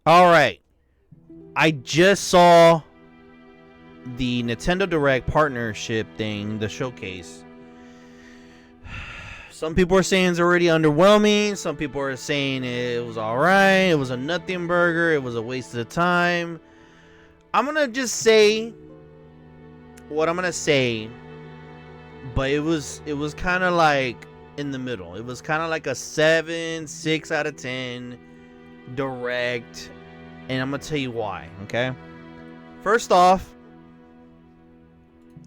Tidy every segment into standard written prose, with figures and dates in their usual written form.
All right. I just saw the Nintendo Direct partnership thing, the showcase. Some people are saying it's already underwhelming. Some people are saying it was alright. It was a nothing burger. It was a waste of time. I'm going to just say what I'm going to say. But it was kind of like in the middle. It was kind of like a 6 out of 10 Direct. And I'm going to tell you why, okay? First off,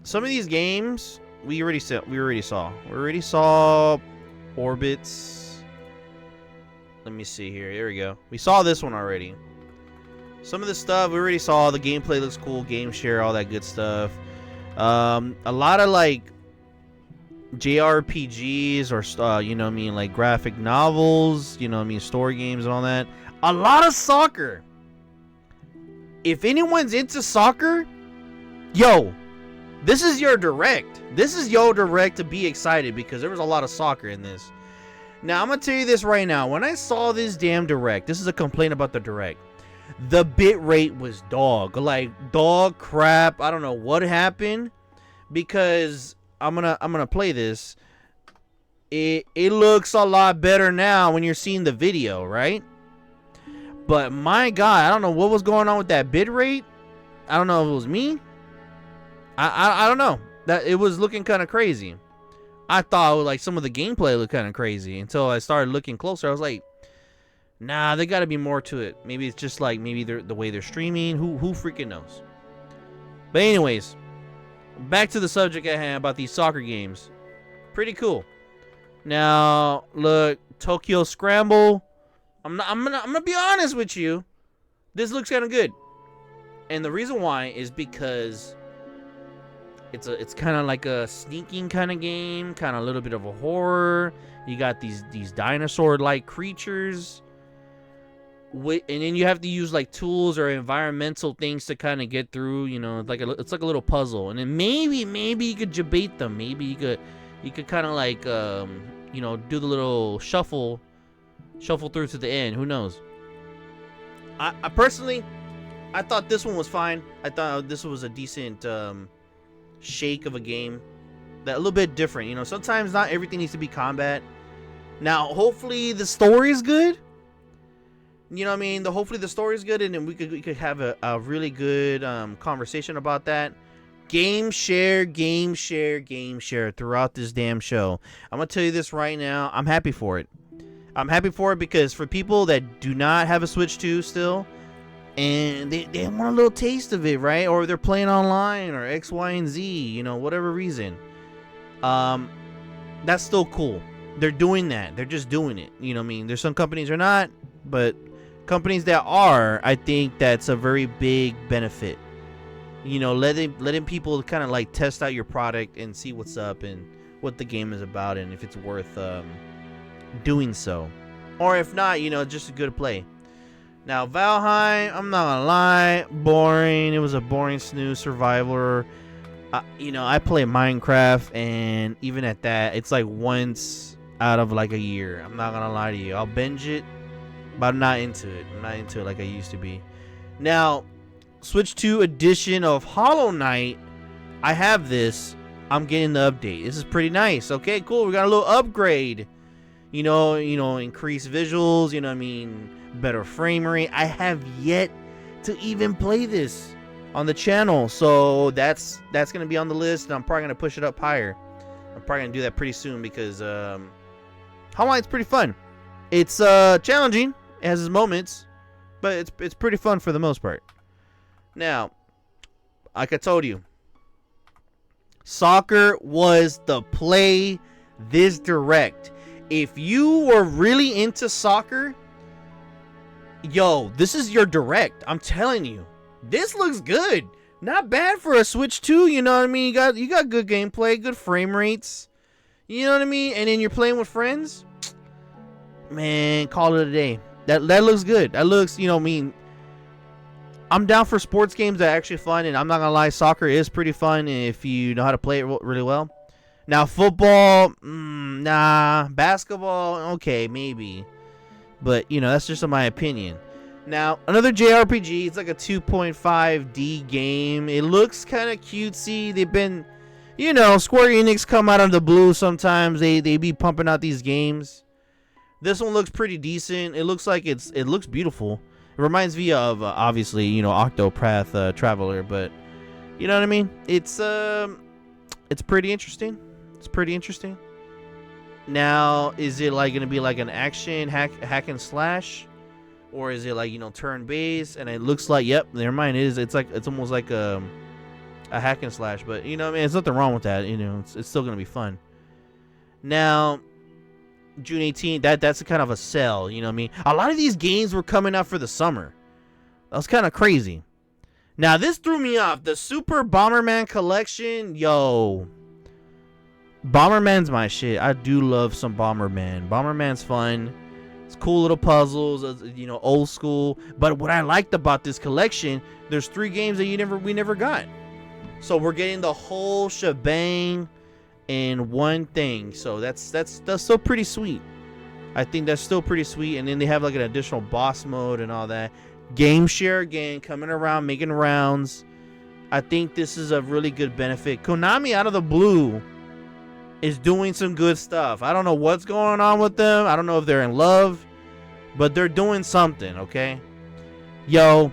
some of these games we already saw. We already saw Orbits. Let me see here. There we go. We saw this one already. Some of the stuff we already saw. The gameplay looks cool. Game share, all that good stuff. A lot of like JRPGs or you know what I mean, like graphic novels. You know what I mean, story games and all that. A lot of soccer. If anyone's into soccer, yo, this is your Direct. This is your Direct to be excited because there was a lot of soccer in this. Now, I'm going to tell you this right now. When I saw this damn Direct, this is a complaint about the Direct. The bit rate was dog. Like, dog crap. I don't know what happened because I'm gonna play this. It looks a lot better now when you're seeing the video, right? But my God, I don't know what was going on with that bit rate. I don't know if it was me. I don't know. That it was looking kind of crazy. I thought like some of the gameplay looked kind of crazy until I started looking closer. I was like, nah, there got to be more to it. Maybe it's just like maybe the way they're streaming. Who freaking knows? But anyways, back to the subject at hand about these soccer games. Pretty cool. Now look, Tokyo Scramble. I'm gonna be honest with you. This looks kind of good, and the reason why is because it's kind of like a sneaking kind of game, kind of a little bit of a horror. You got these dinosaur-like creatures, and then you have to use like tools or environmental things to kind of get through. You know, it's like a little puzzle, and then maybe you could debate them. Maybe you could kind of like you know, do the little shuffle through to the end. Who knows? I personally, I thought this one was fine. I thought this was a decent shake of a game, that a little bit different. You know, sometimes not everything needs to be combat. Now, hopefully the story is good. You know what I mean? Hopefully the story is good, and then we could have a really good conversation about that. Game share throughout this damn show. I'm gonna tell you this right now. I'm happy for it. I'm happy for it because for people that do not have a Switch 2 still, and they want a little taste of it, right? Or they're playing online or X, Y, and Z, you know, whatever reason. That's still cool. They're doing that. They're just doing it. You know what I mean? There's some companies are not, but companies that are, I think that's a very big benefit. You know, letting people kind of like test out your product and see what's up and what the game is about and if it's worth doing so. Or if not, you know, just a good play. Now, Valheim, I'm not gonna lie, boring. It was a boring snooze survivor. You know, I play Minecraft, and even at that, it's like once out of like a year. I'm not gonna lie to you. I'll binge it, but I'm not into it. I'm not into it like I used to be. Now, Switch 2 edition of Hollow Knight, I have this. I'm getting the update. This is pretty nice. Okay, cool. We got a little upgrade. You know, increased visuals. You know what I mean? Better frame rate. I have yet to even play this on the channel, so that's gonna be on the list, and I'm probably gonna push it up higher. I'm probably gonna do that pretty soon because Hollow Knight's pretty fun. It's challenging, it has its moments, but it's pretty fun for the most part. Now, like I told you, soccer was the play this Direct. If you were really into soccer, yo, this is your Direct. I'm telling you, this looks good. Not bad for a Switch 2. You know what I mean? You got good gameplay, good frame rates. You know what I mean? And then you're playing with friends. Man, call it a day. That looks good. That looks, you know what I mean? I'm down for sports games that are actually fun, and I'm not gonna lie, soccer is pretty fun if you know how to play it really well. Now, football, nah. Basketball, okay, maybe. But, you know, that's just my opinion. Now, another JRPG. It's like a 2.5D game. It looks kind of cutesy. They've been, you know, Square Enix come out of the blue sometimes. They be pumping out these games. This one looks pretty decent. It looks like it looks beautiful. It reminds me of obviously, you know, Octopath Traveler, but you know what I mean? It's pretty interesting. It's pretty interesting. Now, is it like gonna be like an action hack and slash, or is it like, you know, turn based? And it looks like, yep, never mind. It's almost like a hack and slash, but you know what I mean? There's nothing wrong with that. You know, it's still gonna be fun. Now, June 18th, that's a kind of a sell, you know what I mean? A lot of these games were coming out for the summer. That was kind of crazy. Now, this threw me off. The Super Bomberman Collection, yo. Bomberman's my shit. I do love some Bomberman. Bomberman's fun. It's cool little puzzles, you know, old school. But what I liked about this collection, there's 3 games that we never got. So we're getting the whole shebang in one thing. So that's still pretty sweet. I think that's still pretty sweet. And then they have like an additional boss mode and all that. Game share again, coming around, making rounds. I think this is a really good benefit. Konami out of the blue is doing some good stuff. I don't know what's going on with them. I don't know if they're in love, but they're doing something, okay? Yo,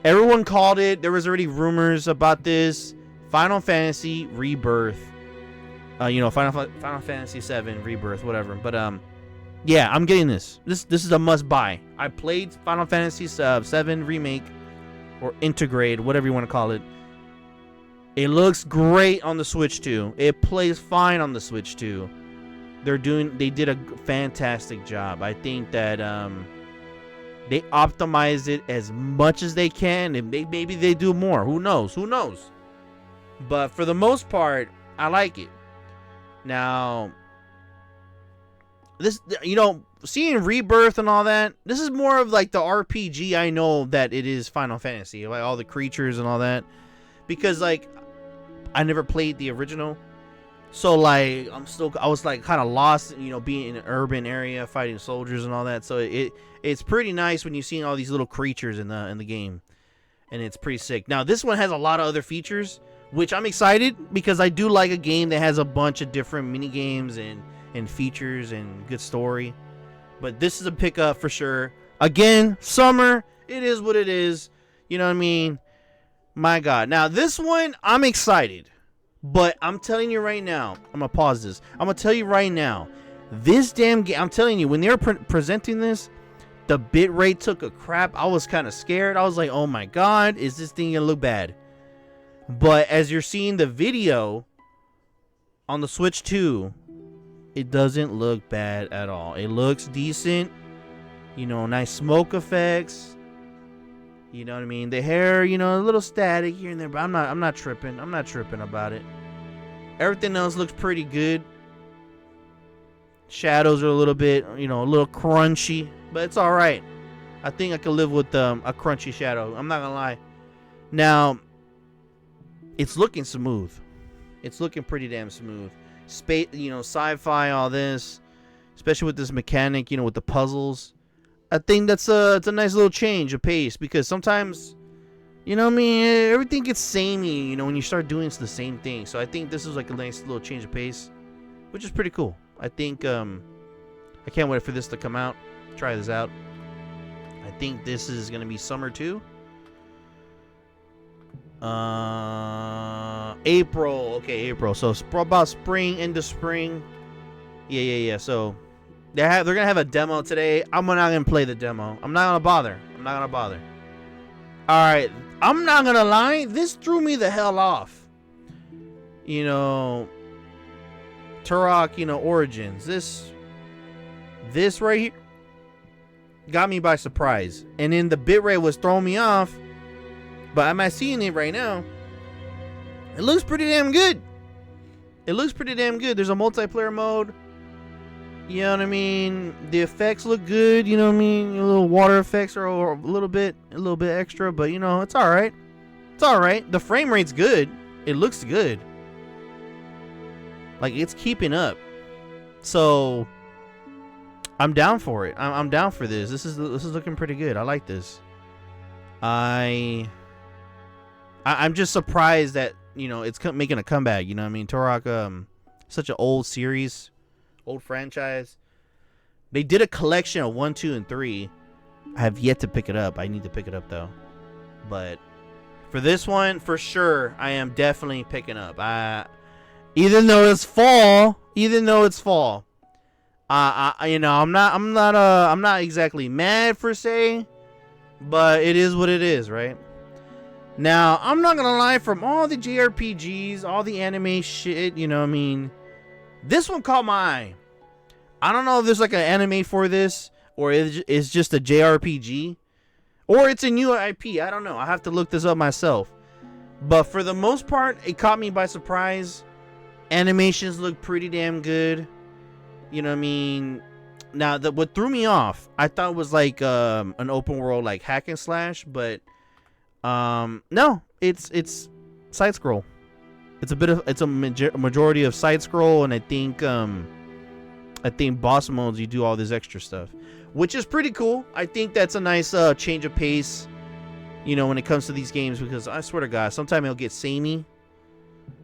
everyone called it. There was already rumors about this. Final Fantasy Rebirth. You know, Final Fantasy 7 Rebirth, whatever. But yeah, I'm getting this. This is a must buy. I played Final Fantasy 7 Remake or Integrate, whatever you want to call it. It looks great on the Switch too. It plays fine on the Switch too. They did a fantastic job. I think that they optimize it as much as they can, and maybe they do more. Who knows? Who knows? But for the most part, I like it. Now, this, you know, seeing Rebirth and all that, this is more of like the RPG I know that it is Final Fantasy, like all the creatures and all that, because like I never played the original, so like I was like kind of lost, you know, being in an urban area fighting soldiers and all that. So it's pretty nice when you see all these little creatures in the game, and it's pretty sick. Now this one has a lot of other features, which I'm excited because I do like a game that has a bunch of different mini games and features and good story. But this is a pickup for sure. Again, summer, it is what it is. You know what I mean? My God. Now, this one, I'm excited. But I'm telling you right now, I'm going to pause this. I'm going to tell you right now, this damn game, I'm telling you, when they were presenting this, the bitrate took a crap. I was kind of scared. I was like, oh my God, is this thing going to look bad? But as you're seeing the video on the Switch 2, it doesn't look bad at all. It looks decent. You know, nice smoke effects. You know what I mean? The hair, you know, a little static here and there, but I'm not tripping. I'm not tripping about it. Everything else looks pretty good. Shadows are a little bit, you know, a little crunchy, but it's all right. I think I can live with a crunchy shadow. I'm not gonna lie. Now, it's looking smooth. It's looking pretty damn smooth. Space, you know, sci-fi, all this, especially with this mechanic, you know, with the puzzles. I think it's a nice little change of pace, because sometimes, you know what I mean, everything gets samey, you know, when you start doing the same thing. So I think this is like a nice little change of pace, which is pretty cool. I think I can't wait for this to come out. Try this out. I think this is gonna be summer too. April. Okay, April. So about spring, into spring. Yeah. So they're gonna have a demo today. I'm not gonna play the demo. I'm not gonna bother. All right. I'm not gonna lie. This threw me the hell off. You know, Turok, you know, Origins. This right here got me by surprise. And then the bitrate was throwing me off. But am I seeing it right now? It looks pretty damn good. There's a multiplayer mode. You know what I mean? The effects look good. You know what I mean? A little water effects are a little bit extra, but you know, it's all right. The frame rate's good. It looks good. Like, it's keeping up. So I'm down for it. I'm down for this. This is looking pretty good. I like this. I'm just surprised that, you know, it's making a comeback. You know what I mean? Turok, such an old series, old franchise. They did a collection of 1, 2, and 3. I have yet to pick it up. I need to pick it up though. But for this one, for sure, I am definitely picking up. Even though it's fall, you know, I'm not exactly mad per se, but it is what it is, right? Now, I'm not gonna lie, from all the JRPGs, all the anime shit, you know what I mean, this one caught my eye. I don't know if there's like an anime for this, or it's just a JRPG, or it's a new IP. I don't know. I have to look this up myself. But for the most part, it caught me by surprise. Animations look pretty damn good. You know what I mean? Now, what threw me off, I thought it was like an open world like hack and slash, but no, it's side scroll. It's a majority of side scroll, and I think boss modes you do all this extra stuff, which is pretty cool. I think that's a nice change of pace, you know, when it comes to these games, because I swear to God, sometimes it'll get samey.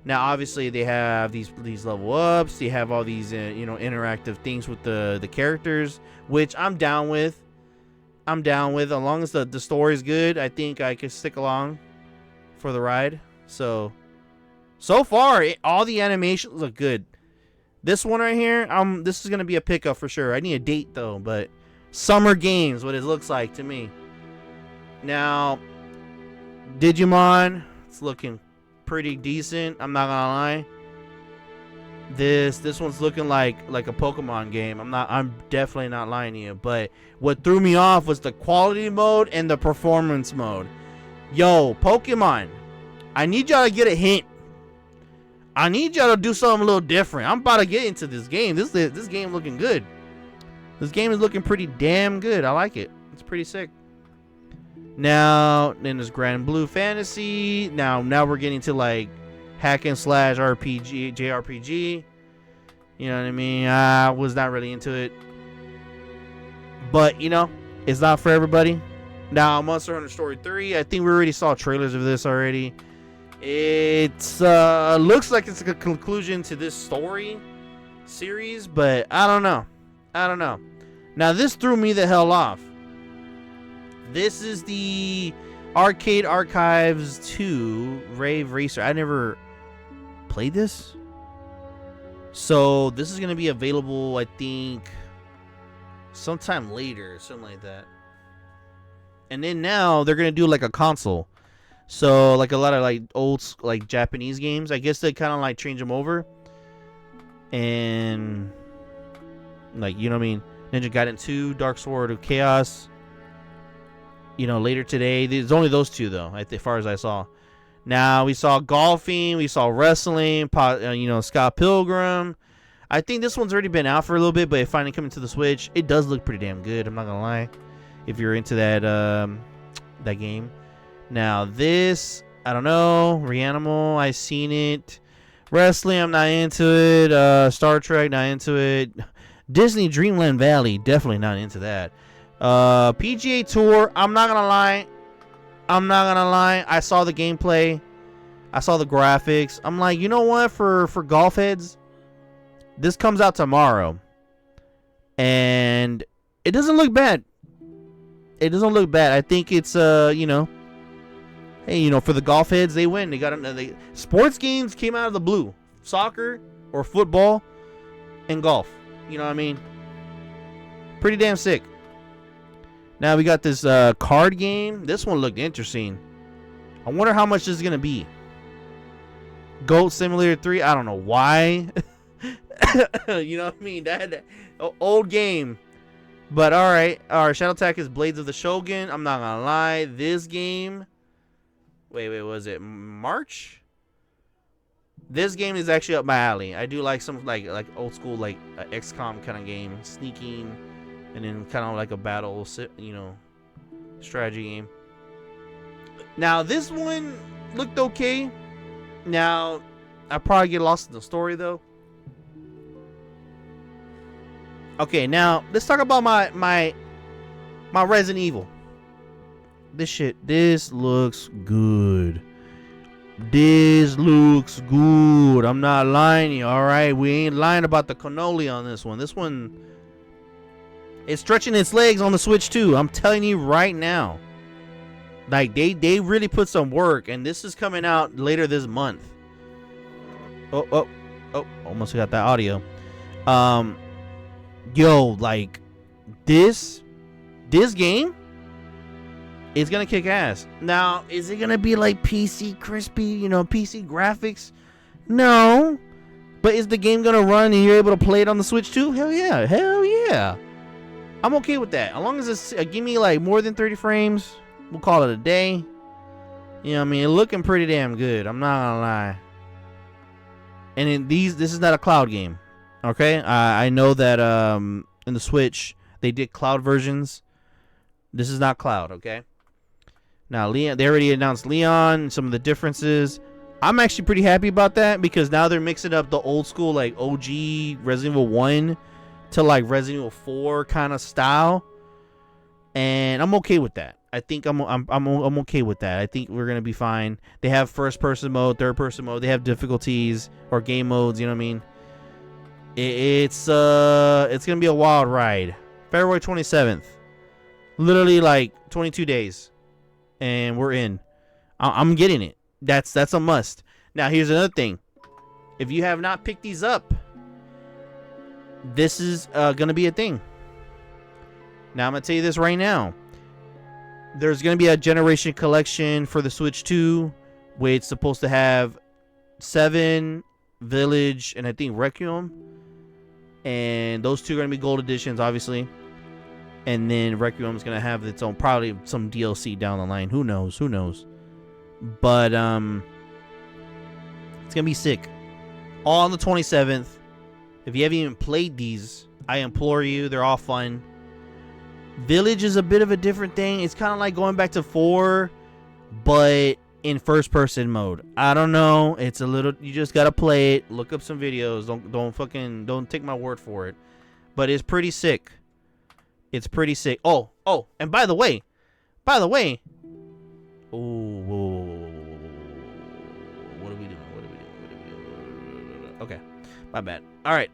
Now, obviously, they have these level ups. They have all these you know, interactive things with the characters, which I'm down with. As long as the story is good. I think I could stick along for the ride. So far, all the animations look good. This one right here, this is gonna be a pickup for sure. I need a date though, but summer games, what it looks like to me. Now, Digimon, it's looking pretty decent. I'm not gonna lie. This one's looking like a Pokemon game. I'm definitely not lying to you. But what threw me off was the quality mode and the performance mode. Yo, Pokemon, I need y'all to get a hint. I need y'all to do something a little different. I'm about to get into this game. This game looking good. This game is looking pretty damn good. I like it. It's pretty sick. Now, then there's Grand Blue Fantasy. Now we're getting to like hack and slash RPG, JRPG. You know what I mean? I was not really into it. But, you know, it's not for everybody. Now, Monster Hunter Story 3. I think we already saw trailers of this already. It's looks like it's a conclusion to this story series, but I don't know. Now, this threw me the hell off. This is the Arcade Archives 2 Rave Racer. I never played this. So, this is going to be available, I think, sometime later, something like that. And then now, they're going to do like a console. So, like a lot of like old like Japanese games, I guess they kind of like change them over. And like, you know what I mean? Ninja Gaiden 2, Dark Sword of Chaos. You know, later today. There's only those two though, as far as I saw. Now we saw golfing, we saw wrestling, you know, Scott Pilgrim. I think this one's already been out for a little bit, but it finally coming to the Switch. It does look pretty damn good. I'm not gonna lie. If you're into that game. Now this, I don't know. Reanimal, I seen it. Wrestling, I'm not into it. Star Trek, not into it. Disney Dreamland Valley, definitely not into that. PGA Tour, I'm not gonna lie. I saw the gameplay. I saw the graphics. I'm like, you know what? For golf heads, this comes out tomorrow, and it doesn't look bad. I think it's you know, hey, you know, for the golf heads, they win. They got sports games came out of the blue. Soccer or football and golf. You know what I mean? Pretty damn sick. Now we got this card game. This one looked interesting. I wonder how much this is going to be. Goat Simulator 3. I don't know why. You know what I mean? That old game. But alright. Our Shadow Attack is Blades of the Shogun. I'm not going to lie. This game. Wait, was it March? This game is actually up my alley. I do like some like old school like XCOM kind of game. Sneaking. And then kind of like a battle, you know, strategy game. Now, this one looked okay. Now, I probably get lost in the story, though. Okay, now, let's talk about my Resident Evil. This looks good. This looks good. I'm not lying to you, alright? We ain't lying about the cannoli on this one. This one is stretching its legs on the Switch too. I'm telling you right now. Like, they really put some work, and this is coming out later this month. Oh, almost got that audio. Yo, like, this game is gonna kick ass. Now, is it gonna be like PC crispy, PC graphics? No. But is the game gonna run and you're able to play it on the Switch too? Hell yeah. I'm okay with that. As long as it's give me like more than 30 frames, we'll call it a day. You know what I mean? It's looking pretty damn good. I'm not gonna lie. And this is not a cloud game. Okay? I know that in the Switch they did cloud versions. This is not cloud, okay? Now, Leon, they already announced Leon, some of the differences. I'm actually pretty happy about that because now they're mixing up the old school, like, OG Resident Evil 1 to, like, Resident Evil 4 kind of style. And I'm okay with that. I think I'm okay with that. I think we're going to be fine. They have first-person mode, third-person mode. They have difficulties or game modes, you know what I mean? It's going to be a wild ride. February 27th. Literally, like, 22 days. And we're in. I'm getting it. That's a must. Now, here's another thing. If you have not picked these up, this is going to be a thing. Now, I'm going to tell you this right now. There's going to be a Generation Collection for the Switch 2, which is supposed to have 7, Village, and I think Requiem. And those two are going to be gold editions, obviously. And then Requiem is going to have its own, probably some DLC down the line. Who knows? But it's going to be sick. All on the 27th. If you haven't even played these, I implore you. They're all fun. Village is a bit of a different thing. It's kind of like going back to 4, but in first-person mode. I don't know. It's a little. You just gotta play it. Look up some videos. Don't take my word for it. But it's pretty sick. It's pretty sick. Oh, and by the way. What are we doing? Okay, my bad. All right.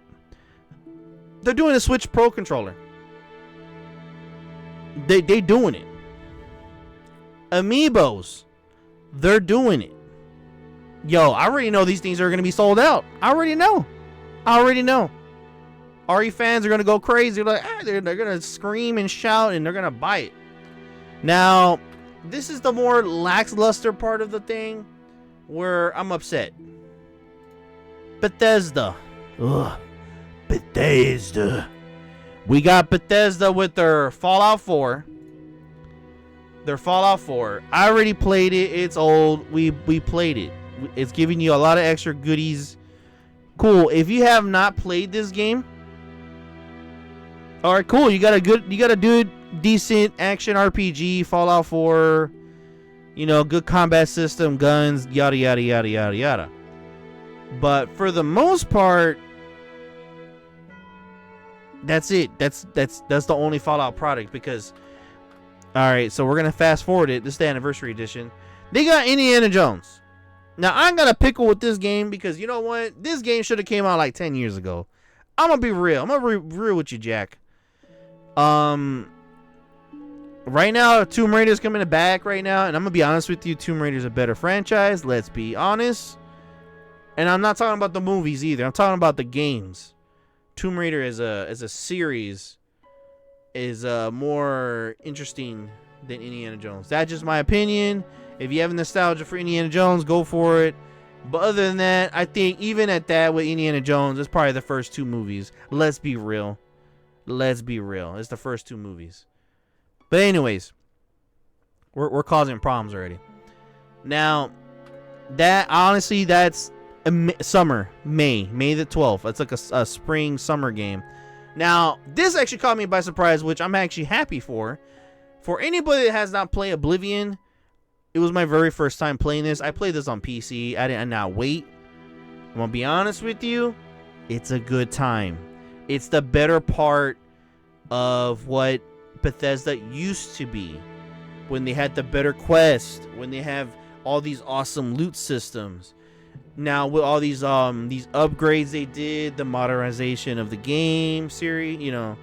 They're doing a Switch Pro controller. They doing it. Amiibos, they're doing it. Yo, I already know these things are gonna be sold out. I already know. RE fans are gonna go crazy. They're gonna scream and shout and they're gonna buy it. Now, this is the more lackluster part of the thing where I'm upset. Bethesda. Ugh. Bethesda. We got Bethesda with their Fallout 4. I already played it. It's old. We played it. It's giving you a lot of extra goodies. Cool. If you have not played this game, all right, cool. You got a decent action RPG, Fallout 4. Good combat system, guns, yada yada yada yada yada. But for the most part, that's it. That's the only Fallout product because, all right, so we're gonna fast forward it. This is the anniversary edition. They got Indiana Jones. Now I'm gonna pickle with this game because you know what? This game should have came out like 10 years ago. I'm gonna be real. I'm gonna be real with you, Jack. Right now, Tomb Raider's coming back right now, and I'm gonna be honest with you. Tomb Raider's a better franchise. Let's be honest. And I'm not talking about the movies either. I'm talking about the games. Tomb Raider as a series is more interesting than Indiana Jones. That's just my opinion. If you have nostalgia for Indiana Jones, go for it. But other than that, I think even at that with Indiana Jones, it's probably the first 2 movies. Let's be real. It's the first 2 movies. But anyways, we're causing problems already. Now, that's summer, May the 12th. It's like a spring summer game. Now, this actually caught me by surprise, which I'm actually happy for. For anybody that has not played Oblivion, it was my very first time playing this. I played this on PC. I did not wait. I'm gonna be honest with you. It's a good time. It's the better part of what Bethesda used to be. when they had the better quest, when they have all these awesome loot systems. Now with all these upgrades they did, the modernization of the game series, you know,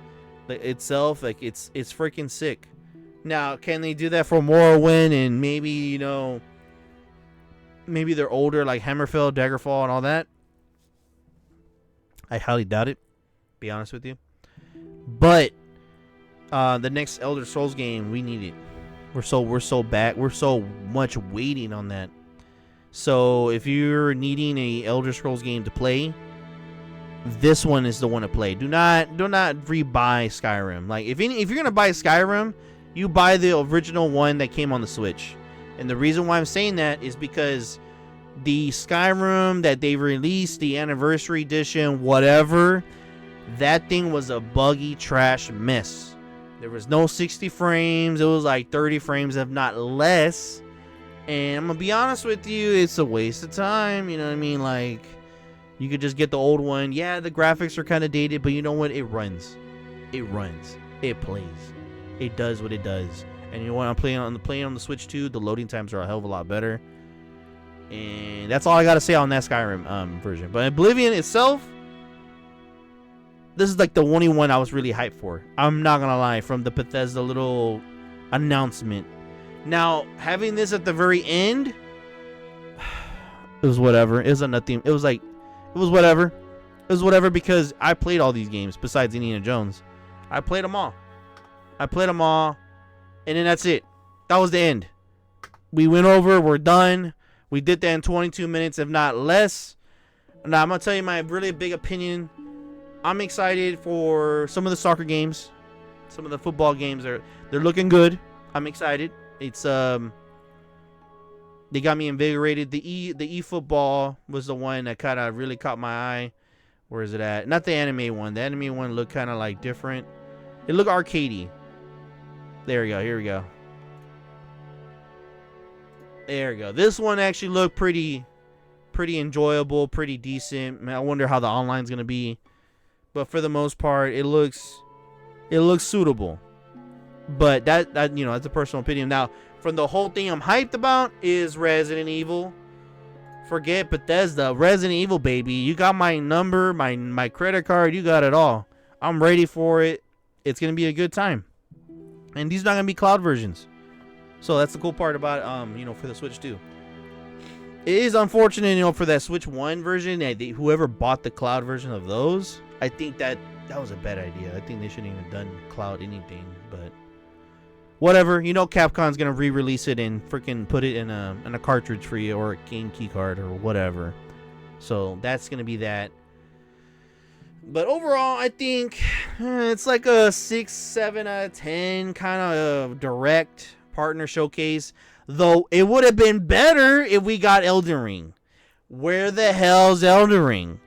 itself, like it's freaking sick. Now, can they do that for Morrowind and maybe, you know, maybe they're older like Hammerfell, Daggerfall, and all that? I highly doubt it, be honest with you. But the next Elder Scrolls game, we need it. We're so back. We're so much waiting on that. So if you're needing a Elder Scrolls game to play, this one is the one to play. Do not rebuy Skyrim. Like if you're gonna buy Skyrim, you buy the original one that came on the Switch. And the reason why I'm saying that is because the Skyrim that they released, the anniversary edition, whatever, that thing was a buggy trash mess. There was no 60 frames. It was like 30 frames, if not less. And I'm gonna be honest with you, it's a waste of time. You know what I mean? Like, you could just get the old one. Yeah, the graphics are kind of dated, but you know what? It runs. It runs. It plays. It does what it does. And you know what? I'm playing on the Switch too. The loading times are a hell of a lot better. And that's all I gotta say on that Skyrim version. But Oblivion itself, this is like the only one I was really hyped for. I'm not gonna lie, from the Bethesda little announcement. Now, having this at the very end, it was whatever. It was a nothing. It was whatever. It was whatever because I played all these games besides Indiana Jones. I played them all. And then that's it. That was the end. We went over. We're done. We did that in 22 minutes, if not less. Now, I'm going to tell you my really big opinion. I'm excited for some of the soccer games. Some of the football games. They're looking good. I'm excited. It's they got me invigorated. The eFootball was the one that kind of really caught my eye. Where is it at? Not the anime one. The anime one looked kind of like different. It looked arcadey. There we go. Here we go. There we go. This one actually looked pretty enjoyable, pretty decent. Man, I wonder how the online's gonna be. But for the most part, it looks suitable. But that you know, that's a personal opinion. Now, from the whole thing I'm hyped about is Resident Evil. Forget Bethesda. Resident Evil, baby. You got my number, my credit card. You got it all. I'm ready for it. It's gonna be a good time. And these are not gonna be cloud versions. So that's the cool part about you know, for the Switch too. It is unfortunate, you know, for that Switch 1 version, whoever bought the cloud version of those, I think that was a bad idea. I think they shouldn't even done cloud anything, but whatever. You know, Capcom's gonna re-release it and freaking put it in a cartridge for you, or a game key card or whatever. So that's gonna be that. But overall, I think it's like a 6, 7 out of 10 kind of direct partner showcase. Though it would have been better if we got Elden Ring. Where the hell's Elden Ring?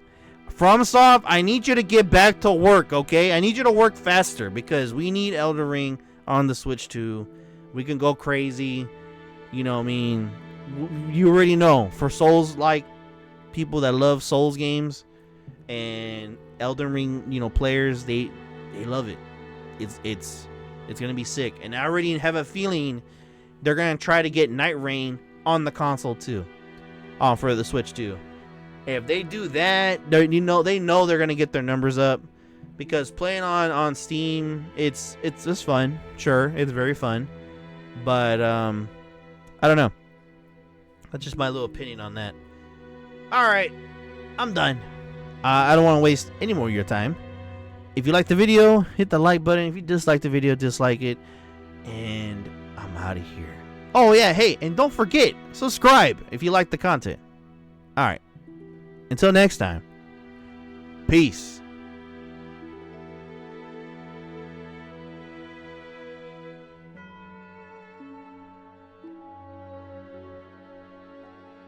FromSoft, I need you to get back to work, okay? I need you to work faster because we need Elden Ring on the Switch too. We can go crazy. You know what I mean? You already know. For Souls, like people that love Souls games and Elden Ring, you know, players, they love it. It's gonna be sick. And I already have a feeling they're gonna try to get Night Rain on the console too. For the Switch too. If they do that, they know they're gonna get their numbers up. Because playing on Steam, it's just fun. Sure, it's very fun. But I don't know. That's just my little opinion on that. Alright, I'm done. I don't want to waste any more of your time. If you like the video, hit the like button. If you dislike the video, dislike it. And I'm out of here. Oh yeah, hey, and don't forget, subscribe if you like the content. Alright, until next time, peace.